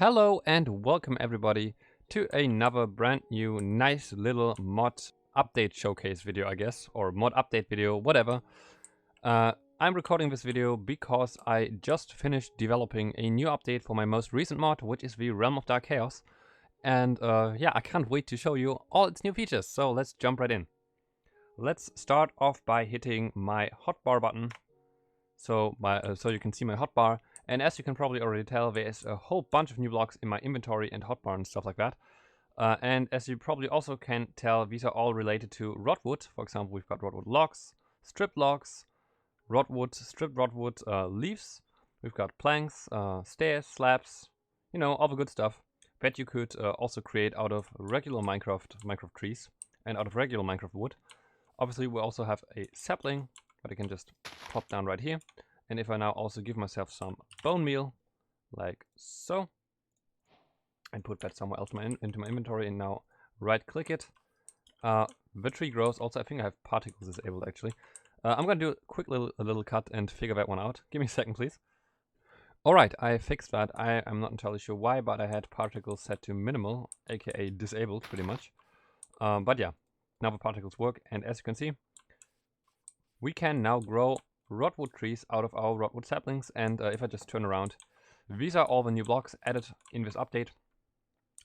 Hello and welcome everybody to another brand new nice little mod update showcase video, I guess, or mod update video, whatever. I'm recording this video because I just finished developing a new update for my most recent mod, which is the Realm of Dark Chaos. And yeah, I can't wait to show you all its new features, so let's jump right in. Let's start off by hitting my hotbar button, so you can see my hotbar. And as you can probably already tell, there's a whole bunch of new blocks in my inventory and hotbar and stuff like that. And as you probably also can tell, these are all related to Rodwood. For example, we've got Rodwood logs, stripped logs, Rodwood, stripped Rodwood leaves. We've got planks, stairs, slabs, you know, all the good stuff that you could also create out of regular Minecraft trees and out of regular Minecraft wood. Obviously, we also have a sapling that I can just pop down right here. And if I now also give myself some bone meal, like so, and put that somewhere else into my inventory, and now right click it, the tree grows. Also, I think I have particles disabled actually. I'm gonna do a quick little cut and figure that one out. Give me a second, please. Alright, I fixed that. I am not entirely sure why, but I had particles set to minimal, aka disabled pretty much. But yeah, now the particles work, and as you can see, we can now grow Rodwood trees out of our Rodwood saplings. And if I just turn around, these are all the new blocks added in this update.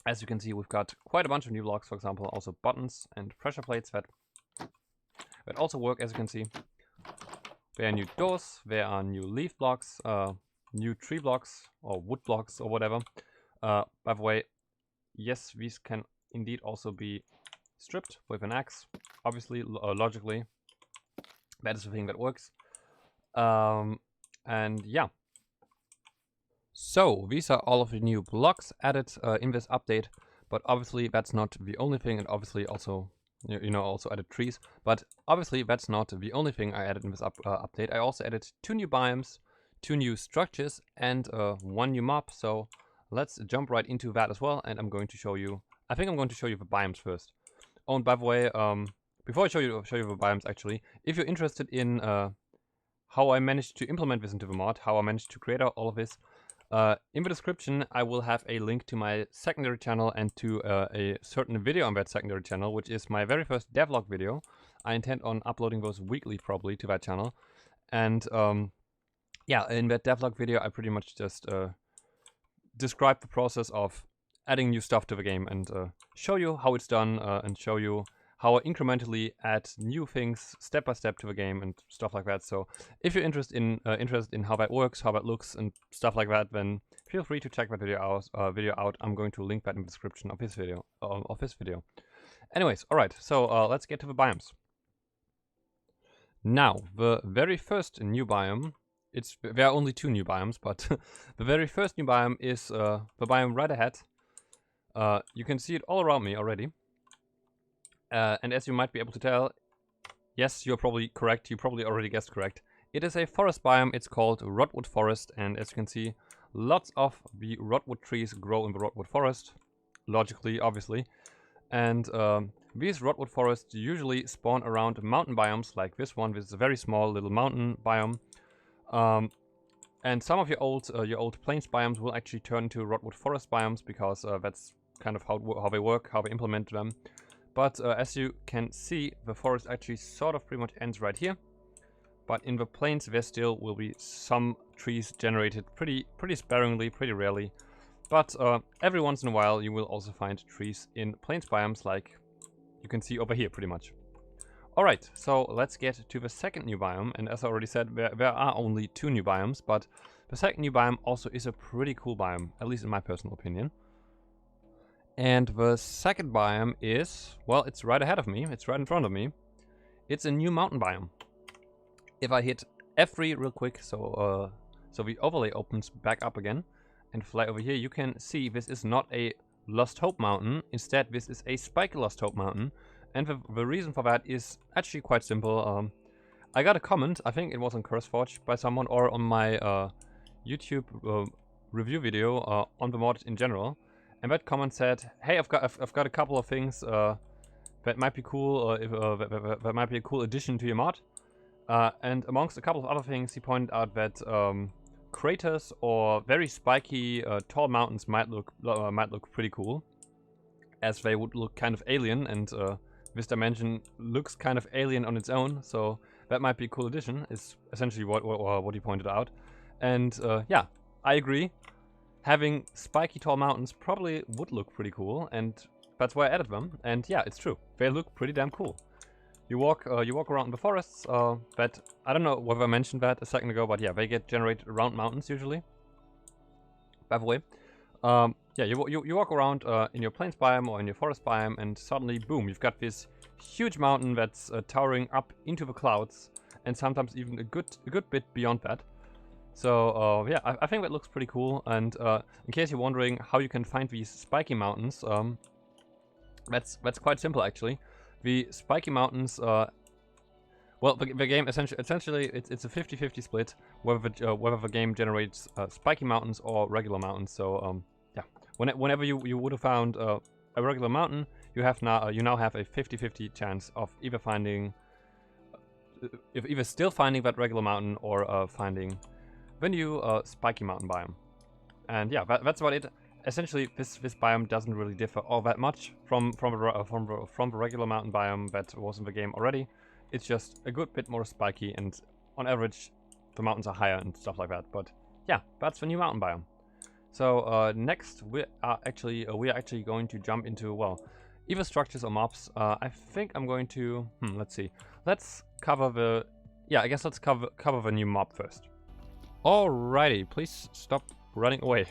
As you can see, we've got quite a bunch of new blocks, for example, also buttons and pressure plates that also work, as you can see. There are new doors, there are new leaf blocks, new tree blocks, or wood blocks, or whatever. By the way, yes, these can indeed also be stripped with an axe, obviously, logically. That is the thing that works. And yeah. So, these are all of the new blocks added in this update, but obviously that's not the only thing, and obviously also, also added trees, but obviously that's not the only thing I added in this update. I also added 2 new biomes, 2 new structures, and 1 new mob, so let's jump right into that as well, and I'm going to show you, I think I'm going to show you the biomes first. Oh, and by the way, before I show you the biomes actually, if you're interested in how I managed to implement this into the mod, how I managed to create all of this, in the description I will have a link to my secondary channel and to a certain video on that secondary channel, which is my very first devlog video. I intend on uploading those weekly probably to that channel. And yeah, in that devlog video I pretty much just describe the process of adding new stuff to the game and show you how it's done and show you how I incrementally add new things step by step to the game and stuff like that. So if you're interested in how that works, how that looks, and stuff like that, then feel free to check that video out. I'm going to link that in the description of this video. Anyways, all right. So let's get to the biomes. Now, the very first new biome. There are only 2 new biomes, but the very first new biome is the biome right ahead. You can see it all around me already. And as you might be able to tell, yes, you're probably correct, you probably already guessed correct. It is a forest biome, it's called Rodwood Forest, and as you can see, lots of the Rodwood trees grow in the Rodwood Forest, logically, obviously. And these Rodwood forests usually spawn around mountain biomes, like this one, this is a very small little mountain biome. And some of your old plains biomes will actually turn into Rodwood Forest biomes, because that's kind of how they work, how they implement them. But as you can see, the forest actually sort of pretty much ends right here. But in the plains, there still will be some trees generated pretty sparingly, pretty rarely. But every once in a while, you will also find trees in plains biomes, like you can see over here, pretty much. Alright, so let's get to the second new biome. And as I already said, there are only 2 new biomes, but the second new biome also is a pretty cool biome, at least in my personal opinion. And the second biome is, well, it's right ahead of me, it's right in front of me. It's a new mountain biome. If I hit F3 real quick, so the overlay opens back up again, and fly over here, you can see this is not a Lost Hope mountain, instead this is a spiky Lost Hope mountain. And the reason for that is actually quite simple. I got a comment, I think it was on CurseForge, by someone, or on my YouTube review video on the mod in general. And that comment said, "Hey, I've got a couple of things that might be cool, that might be a cool addition to your mod." And amongst a couple of other things, he pointed out that craters or very spiky tall mountains might look pretty cool, as they would look kind of alien, and this dimension looks kind of alien on its own, so that might be a cool addition, is essentially what you pointed out. And yeah, I agree. Having spiky tall mountains probably would look pretty cool, and that's why I added them. And yeah, it's true. They look pretty damn cool. You walk around the forests. That I don't know whether I mentioned that a second ago, but yeah, they get generated around mountains usually. By the way, yeah, you walk around in your plains biome or in your forest biome, and suddenly, boom, you've got this huge mountain that's towering up into the clouds, and sometimes even a good bit beyond that. So yeah, I think that looks pretty cool. And in case you're wondering how you can find these spiky mountains, that's quite simple actually. The spiky mountains, well, the game essentially it's a 50-50 split whether the game generates spiky mountains or regular mountains. So yeah, whenever you would have found a regular mountain, you now have a 50-50 chance of either still finding that regular mountain or finding the new spiky mountain biome. And yeah, that's about it. Essentially, this biome doesn't really differ all that much from the regular mountain biome that was in the game already. It's just a good bit more spiky, and on average, the mountains are higher and stuff like that. But yeah, that's the new mountain biome. So next, we are actually going to jump into, well, either structures or mobs. I think I'm going to let's see. Let's cover the I guess let's cover the new mob first. Alrighty, please stop running away.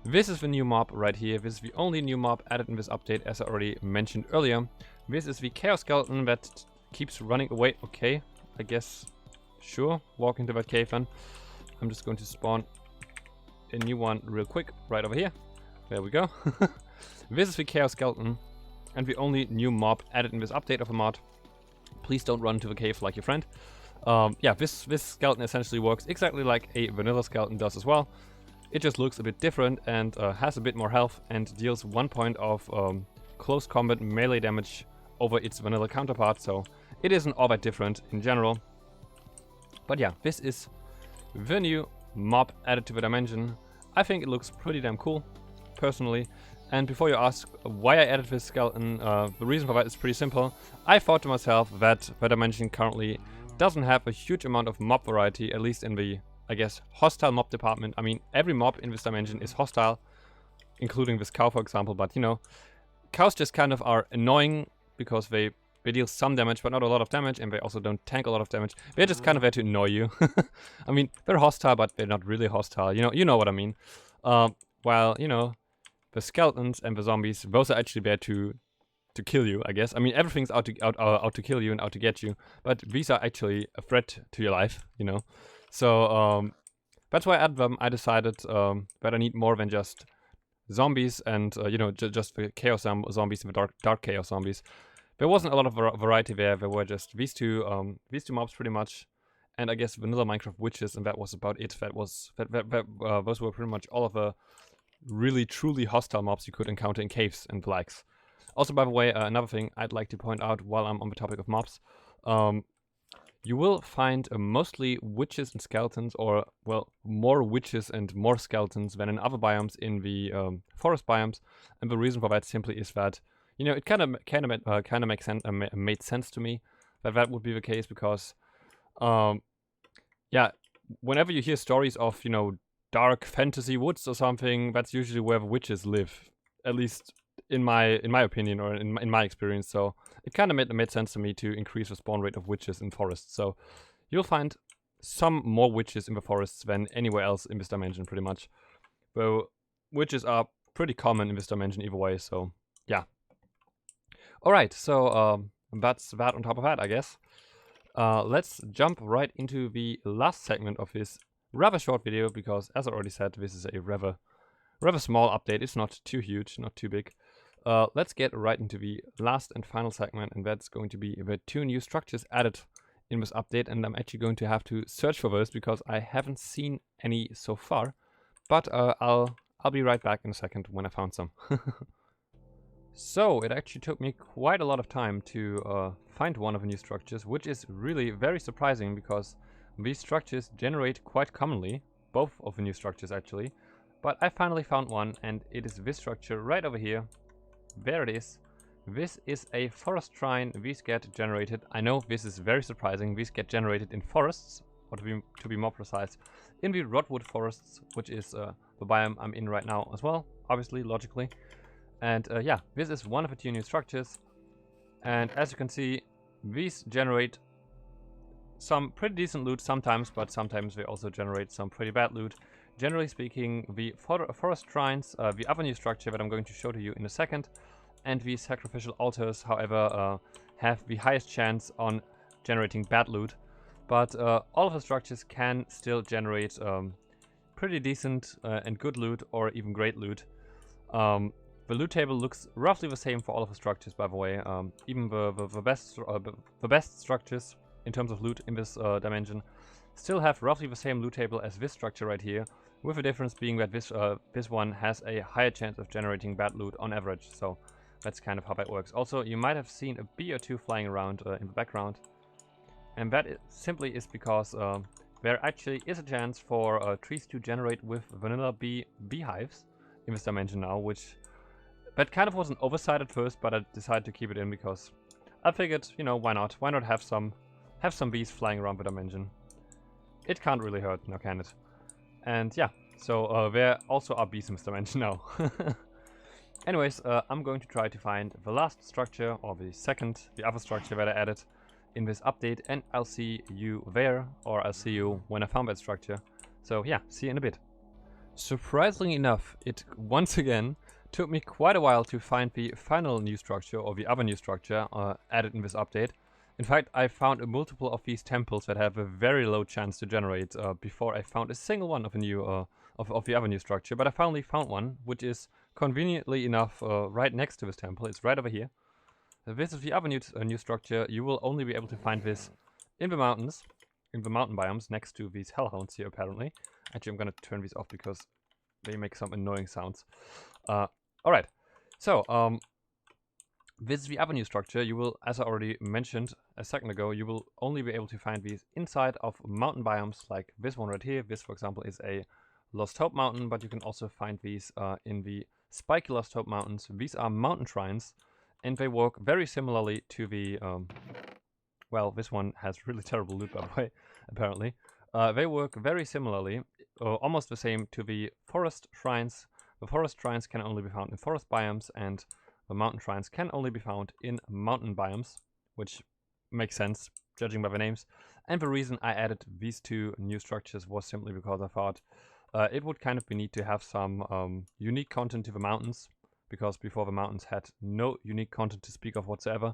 This is the new mob right here. This is the only new mob added in this update, as I already mentioned earlier. This is the Chaos Skeleton that keeps running away. Okay, I guess, sure, walk into that cave then. I'm just going to spawn a new one real quick, right over here. There we go. This is the Chaos Skeleton, and the only new mob added in this update of a mod. Please don't run into the cave like your friend. Yeah, this skeleton essentially works exactly like a vanilla skeleton does as well. It just looks a bit different and has a bit more health and deals 1 point of close combat melee damage over its vanilla counterpart, so it isn't all that different in general. But yeah, this is the new mob added to the dimension. I think it looks pretty damn cool, personally. And before you ask why I added this skeleton, the reason for that is pretty simple. I thought to myself that the dimension currently doesn't have a huge amount of mob variety, at least in the, I guess, hostile mob department. I mean, every mob in this dimension is hostile, including this cow, for example, but you know, cows just kind of are annoying because they deal some damage, but not a lot of damage, and they also don't tank a lot of damage. They're just kind of there to annoy you. I mean, they're hostile, but they're not really hostile. You know what I mean. While, you know, the skeletons and the zombies, those are actually there to kill you, I guess. I mean, everything's out to kill you and out to get you, but these are actually a threat to your life, you know. So that's why I added them. I decided that I need more than just zombies and you know, just the chaos zombies and the dark chaos zombies. There wasn't a lot of variety there. There were just these two mobs pretty much, and I guess vanilla Minecraft witches, and that was about it. Those were pretty much all of the really truly hostile mobs you could encounter in caves and the likes. Also, by the way, another thing I'd like to point out while I'm on the topic of mobs, you will find mostly witches and skeletons, or, well, more witches and more skeletons than in other biomes in the forest biomes. And the reason for that simply is that, you know, it kind of makes sense, made sense to me that would be the case, because, yeah, whenever you hear stories of, you know, dark fantasy woods or something, that's usually where the witches live, at least in my opinion, or in my experience. So it kind of made sense to me to increase the spawn rate of witches in forests. So you'll find some more witches in the forests than anywhere else in this dimension, pretty much. Though witches are pretty common in this dimension either way. So yeah. All right. So that's that on top of that, I guess. Let's jump right into the last segment of this rather short video, because as I already said, this is a rather small update. It's not too huge, not too big. Let's get right into the last and final segment, and that's going to be the 2 new structures added in this update. And I'm actually going to have to search for those because I haven't seen any so far. But I'll be right back in a second when I found some. So it actually took me quite a lot of time to find one of the new structures, which is really very surprising because these structures generate quite commonly. both of the new structures actually. But I finally found one, and it is this structure right over here. There it is. This is a forest shrine. These get generated. I know this is very surprising. These get generated in forests, or to be more precise, in the Rodwood Forests, which is the biome I'm in right now as well, obviously, logically. And yeah, this is one of the 2 new structures. And as you can see, these generate some pretty decent loot sometimes, but sometimes they also generate some pretty bad loot. Generally speaking, the forest shrines, the other new structure that I'm going to show to you in a second, and the sacrificial altars, however, have the highest chance on generating bad loot. But all of the structures can still generate pretty decent and good loot, or even great loot. The loot table looks roughly the same for all of the structures, by the way. Even the best structures in terms of loot in this dimension still have roughly the same loot table as this structure right here, with the difference being that this one has a higher chance of generating bad loot on average. So that's kind of how that works. Also, you might have seen a bee or two flying around in the background, and that simply is because there actually is a chance for trees to generate with vanilla beehives in this dimension now, which that kind of was an oversight at first, but I decided to keep it in because I figured, you know, why not? Why not have some bees flying around the dimension? It can't really hurt, now can it? And yeah, so there also are bees in this dimension now. Anyways, I'm going to try to find the last structure, or the other structure that I added in this update, and I'll see you there, or I'll see you when I found that structure. So yeah, see you in a bit. Surprisingly enough, it once again took me quite a while to find the final new structure, or the other new structure added in this update. In fact, I found a multiple of these temples that have a very low chance to generate before I found a single one of a new of the other new structure. But I finally found one, which is conveniently enough right next to this temple. It's right over here. This is the other new structure. You will only be able to find this in the mountains, in the mountain biomes, next to these hellhounds here, apparently. Actually, I'm gonna turn these off because they make some annoying sounds. Alright, so this is the other new structure. You will, as I already mentioned a second ago, you will only be able to find these inside of mountain biomes, like this one right here. This, for example, is a Lost Hope mountain, but you can also find these in the spiky Lost Hope mountains. These are mountain shrines, and they work very similarly to the, well, this one has really terrible loot, by the way, apparently. They work very similarly, almost the same, to the forest shrines. The forest shrines can only be found in forest biomes, and the mountain shrines can only be found in mountain biomes, which makes sense, judging by the names. And the reason I added these 2 new structures was simply because I thought it would kind of be neat to have some unique content to the mountains, because before the mountains had no unique content to speak of whatsoever.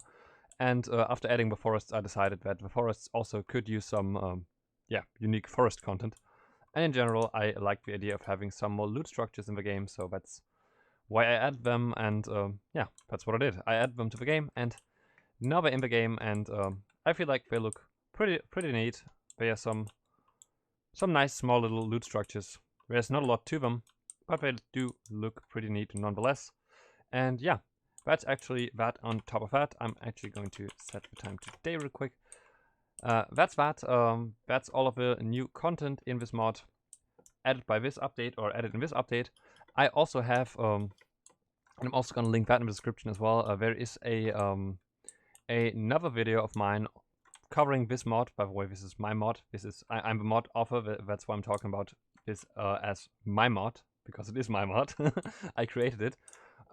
And after adding the forests, I decided that the forests also could use some yeah, unique forest content. And in general, I like the idea of having some more loot structures in the game, so that's why I added them. And yeah, that's what I did. I added them to the game, and now they're in the game, and I feel like they look pretty neat. They are some nice small little loot structures. There's not a lot to them, but they do look pretty neat nonetheless. And yeah, that's actually that. On top of that, I'm actually going to set the time to today real quick. That's that. That's all of the new content in this mod added by this update, or added in this update. I also have, and I'm also going to link that in the description as well. There is another video of mine covering this mod. By the way, this is my mod. I'm the mod author. That's why I'm talking about this as my mod, because it is my mod. I created it.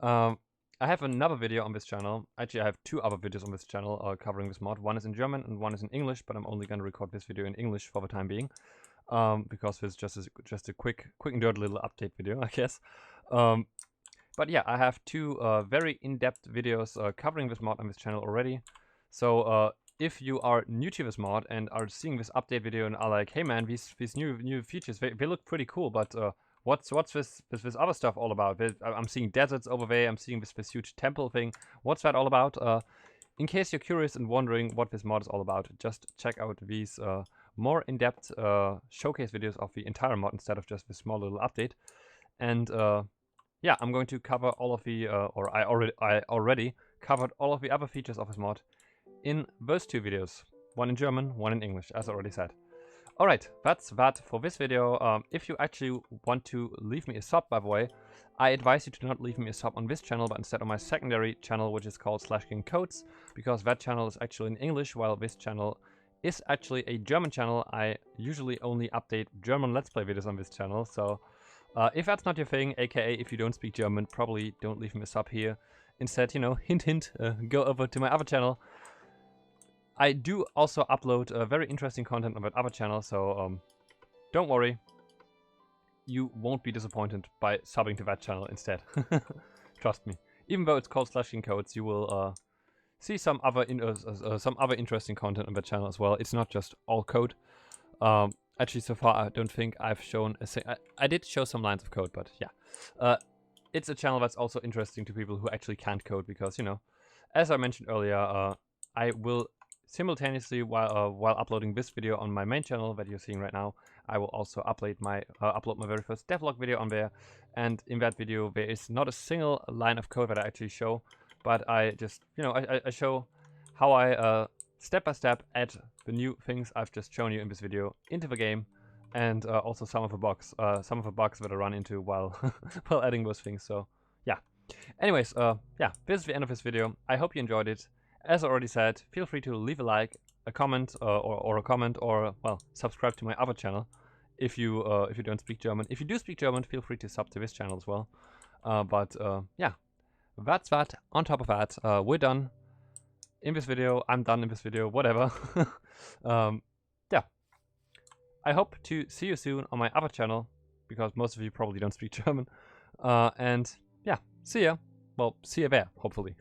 I have another video on this channel. Actually, I have 2 other videos on this channel covering this mod. One is in German and one is in English, but I'm only going to record this video in English for the time being, because this is just a quick and dirty little update video, I guess. But yeah, I have 2 very in-depth videos covering this mod on this channel already. So if you are new to this mod and are seeing this update video and are like, hey man, these new features, they look pretty cool, but what's this other stuff all about? I'm seeing deserts over there, I'm seeing this huge temple thing. What's that all about? In case you're curious and wondering what this mod is all about, just check out these more in-depth showcase videos of the entire mod instead of just this small little update. And yeah, I'm going to cover all of the, or I already covered all of the other features of this mod in those 2 videos. One in German, one in English, as I already said. Alright, that's that for this video. If you actually want to leave me a sub, by the way, I advise you to not leave me a sub on this channel, but instead on my secondary channel, which is called /KingCodes, because that channel is actually in English, while this channel is actually a German channel. I usually only update German Let's Play videos on this channel, so if that's not your thing, aka if you don't speak German, probably don't leave me a sub here. Instead, you know, hint hint, go over to my other channel. I do also upload very interesting content on that other channel, so don't worry. You won't be disappointed by subbing to that channel instead. Trust me. Even though it's called /KingCodes, you will see some other interesting content on that channel as well. It's not just all code. Actually, so far I don't think I've shown I did show some lines of code, but yeah. It's a channel that's also interesting to people who actually can't code, because, you know, as I mentioned earlier, I will simultaneously, while uploading this video on my main channel that you're seeing right now, I will also upload my very first devlog video on there. And in that video, there is not a single line of code that I actually show, but I just, you know, I show how I step by step add the new things I've just shown you in this video into the game, and also some of the bugs that I run into while while adding those things. So yeah. Anyways, yeah, this is the end of this video. I hope you enjoyed it. As I already said, feel free to leave a like, a comment, or well, subscribe to my other channel if you don't speak German. If you do speak German, feel free to sub to this channel as well. Yeah, that's that. On top of that, we're done in this video. I'm done in this video. Whatever. Yeah. I hope to see you soon on my other channel, because most of you probably don't speak German. And yeah, see ya. Well, see you there, hopefully.